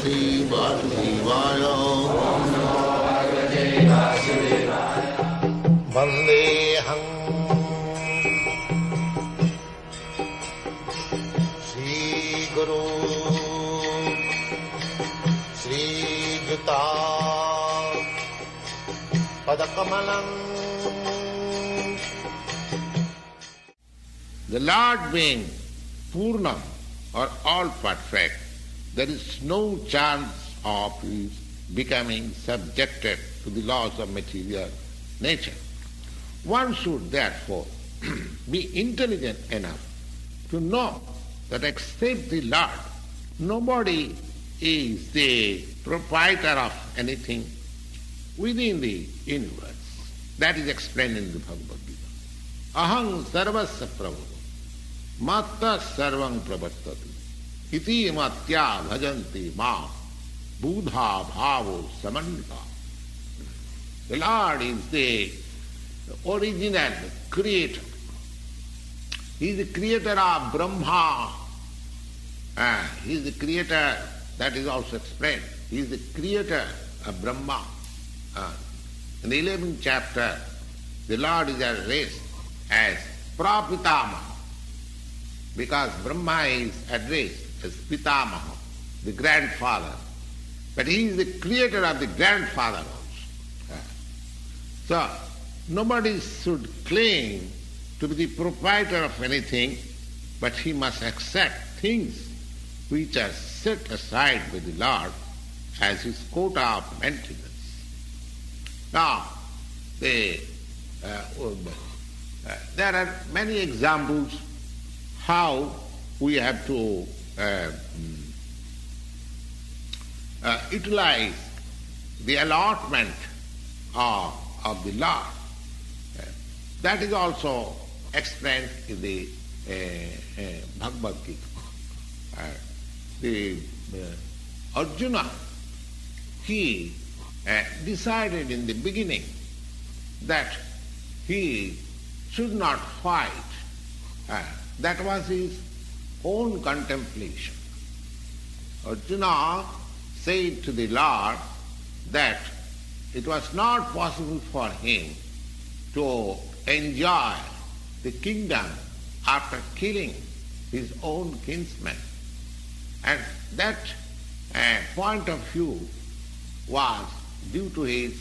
Bhagavate Vasudevaya. Vandeham Sri Guru Sri Juta Padakamalam. The Lord being Purnam or all perfect, there is no chance of his becoming subjected to the laws of material nature. One should therefore be intelligent enough to know that except the Lord, nobody is the proprietor of anything within the universe. That is explained in the Bhagavad-gita. Aham sarvasya prabhu, matta sarvam pravartati, iti matya bhajanti ma, buddha bhavo samanta. The Lord is the original creator. He is the creator of Brahma. He is the creator, that is also explained. He is the creator of Brahma. In the 11th chapter, the Lord is addressed as Prapitamaha, because Brahma is addressed as Pitamaha, the grandfather. But he is the creator of the grandfather also. So, nobody should claim to be the proprietor of anything, but he must accept things which are set aside by the Lord as his quota of maintenance. Now, there are many examples how we have to utilize the allotment of the Lord. That is also explained in the Bhagavad-gita. Arjuna, he decided in the beginning that he should not fight. That was his own contemplation. Arjuna said to the Lord that it was not possible for him to enjoy the kingdom after killing his own kinsman. And that point of view was due to his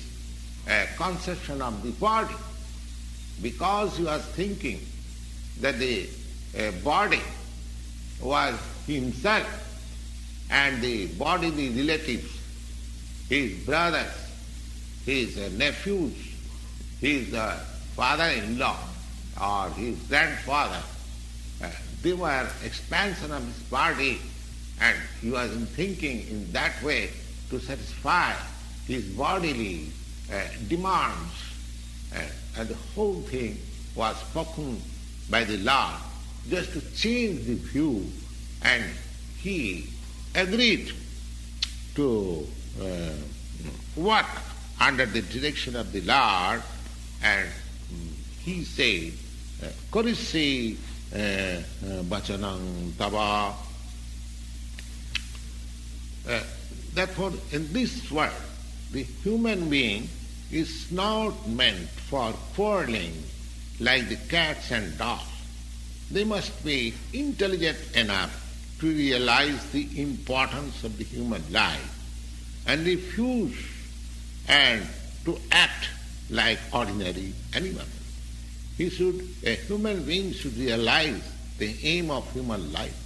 conception of the body, because he was thinking that the body was himself and the body, the relatives, his brothers, his nephews, his father-in-law or his grandfather, they were expansion of his body, and he was thinking in that way to satisfy his bodily demands, and the whole thing was spoken by the Lord just to change the view, and he agreed to work under the direction of the Lord, and he said, Karisi bachanang tava. Therefore, in this world, the human being is not meant for quarreling like the cats and dogs. They must be intelligent enough to realize the importance of the human life and refuse and to act like ordinary animals. A human being should realize the aim of human life.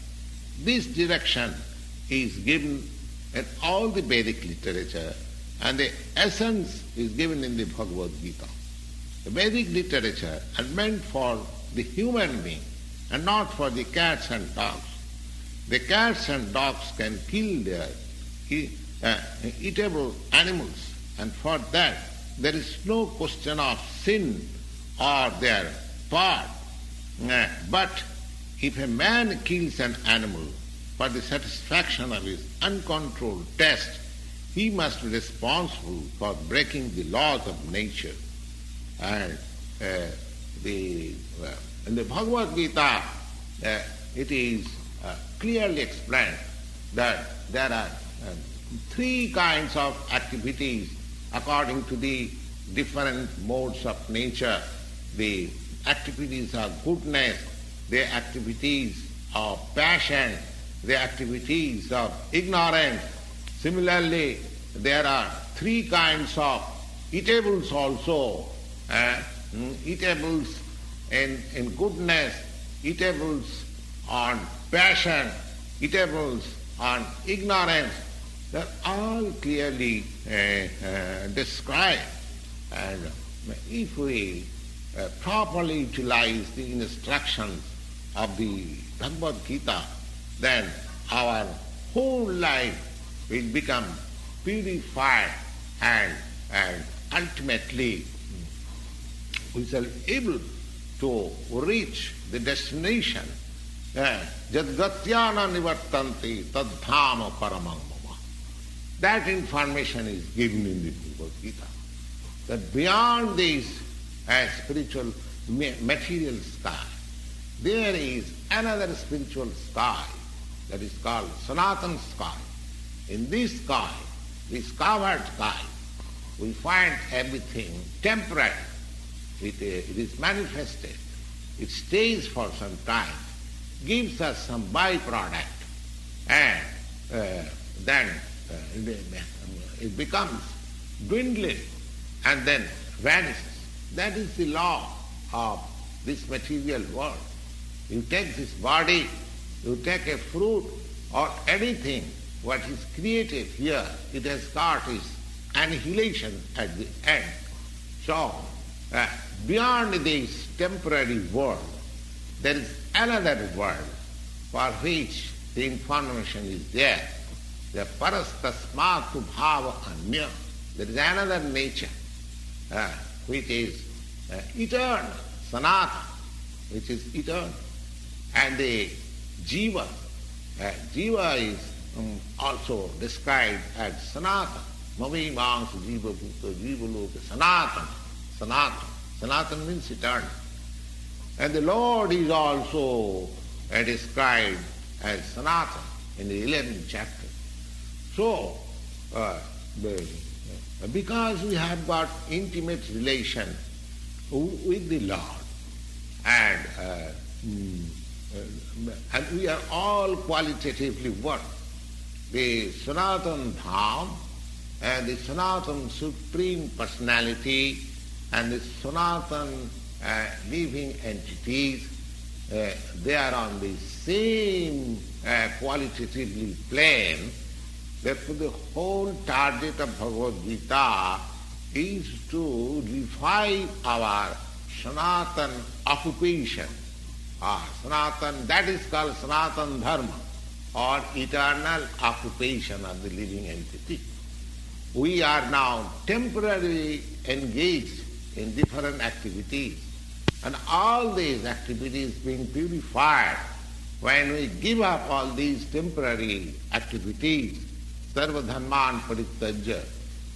This direction is given in all the Vedic literature, and the essence is given in the Bhagavad-gita. The Vedic literature is meant for the human being and not for the cats and dogs. The cats and dogs can kill their eatable animals, and for that there is no question of sin or their part. But if a man kills an animal for the satisfaction of his uncontrolled taste, he must be responsible for breaking the laws of nature. And in the Bhagavad-gita, it is clearly explained that there are three kinds of activities according to the different modes of nature. The activities of goodness, the activities of passion, the activities of ignorance. Similarly, there are three kinds of eatables also. Eatables in goodness, eatables on passion, eatables on ignorance. They are all clearly described. And if we properly utilize the instructions of the Bhagavad-gita, then our whole life will become purified and ultimately we shall be able to reach the destination. Jadgatyana nivartanti tadhama paramam mama. That information is given in the Bhagavad-gita. That beyond this spiritual material sky, there is another spiritual sky that is called Sanatana sky. In this sky, this covered sky, we find everything temporary. It is manifested. It stays for some time, gives us some byproduct, and then it becomes dwindling and then vanishes. That is the law of this material world. You take this body, you take a fruit or anything, what is created here, it has got its annihilation at the end. So, beyond this temporary world, there is another world for which the information is there. The parastasmatu bhava anya. There is another nature which is eternal, sanatana, which is eternal. And the jiva, jiva is also described as sanatana. Mavi mansa jiva bhuta jiva loka sanatana. Sanatana. Sanatana means eternal. And the Lord is also described as Sanatana in the 11th chapter. So, because we have got intimate relation with the Lord, and we are all qualitatively one, the Sanatana Dham and the Sanatana Supreme Personality and the Sanatana living entities, they are on the same qualitatively plane. Therefore the whole target of Bhagavad-gita is to revive our Sanatana occupation. Sanatana, that is called Sanatana Dharma, or eternal occupation of the living entity. We are now temporarily engaged in different activities, and all these activities being purified. When we give up all these temporary activities, sarva dharman parityajya,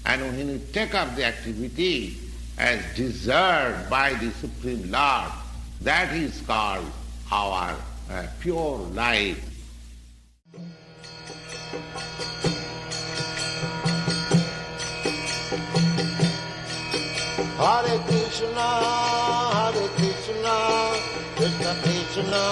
and when we take up the activity as deserved by the Supreme Lord, that is called our pure life. Hare Krishna, Krishna Krishna,